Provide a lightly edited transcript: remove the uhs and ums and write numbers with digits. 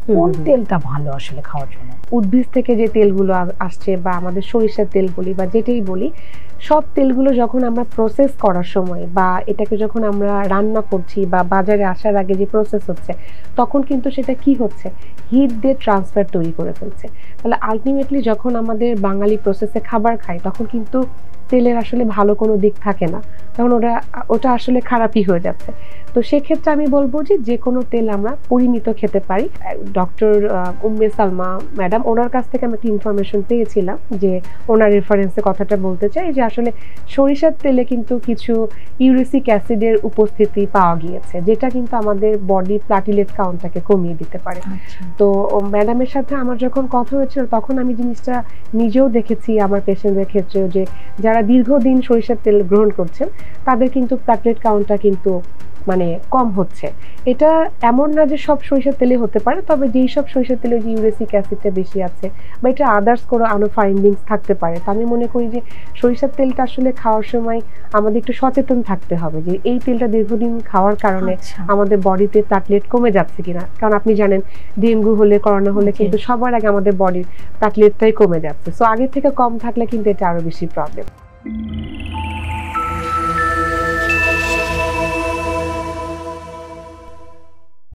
কোন তেলটা ভালো আসলে খাওয়ার জন্য? উদ্ভিদ থেকে যে তেলগুলো আসছে বা আমাদের সরিষার তেল বলি বা যেটাই বলি, সব তেলগুলো যখন আমরা প্রসেস করার সময় বা এটাকে যখন আমরা রান্না করছি বা বাজারে আসার আগে যে প্রসেস হচ্ছে, তখন কিন্তু সেটা কি হচ্ছে? হিট দিয়ে ট্রান্সফার তৈরি করে ফেলছে। তাহলে আল্টিমেটলি যখন আমাদের বাঙালি প্রসেসে খাবার খাই, তখন কিন্তু তেলের আসলে ভালো কোনো দিক থাকে না। তখন ওটা আসলে খারাপই হয়ে যাচ্ছে। তো সেক্ষেত্রে আমি বলব যে, যেকোনো তেল আমরা পরিমিত খেতে পারি। ডক্টর উম্মে সালমা ম্যাডাম ওনার কাছ থেকে আমি একটা ইনফরমেশন পেয়েছিলাম যে, ওনার রেফারেন্সে কথাটা বলতে চাই যে, আসলে সরিষার তেলে কিন্তু কিছু ইউরেসিক অ্যাসিডের উপস্থিতি পাওয়া গিয়েছে, যেটা কিন্তু আমাদের বডি প্লাটিলেট কাউন্টটাকে কমিয়ে দিতে পারে। আচ্ছা। তো ম্যাডামের সাথে আমার যখন কথা হয়েছিল, তখন আমি জিনিসটা নিজেও দেখেছি আমার পেশেন্টদের ক্ষেত্রেও যে, যারা দীর্ঘদিন সরিষার তেল গ্রহণ করছেন, তাদের কিন্তু প্লাটলেট কাউন্টটা কিন্তু মানে কম হচ্ছে। এটা এমন না যে সব সরিষার তেলে হতে পারে, তবে যেই সব সরিষার তেলে যে ইউরেসিক অ্যাসিডটা বেশি আছে বা এটা আদার্স কোনো আরো ফাইন্ডিংস থাকতে পারে। তো আমি মনে করি যে সরিষার তেলটা আসলে খাওয়ার সময় আমাদের একটু সচেতন থাকতে হবে যে এই তেলটা দীর্ঘদিন খাওয়ার কারণে আমাদের বডিতে প্লাটলেট কমে যাচ্ছে কিনা। কারণ আপনি জানেন ডেঙ্গু হলে, করোনা হলে কিন্তু সবার আগে আমাদের বডির প্লাটলেটটাই কমে যাচ্ছে। সো আগের থেকে কম থাকলে কিন্তু এটা আরো বেশি প্রবলেম।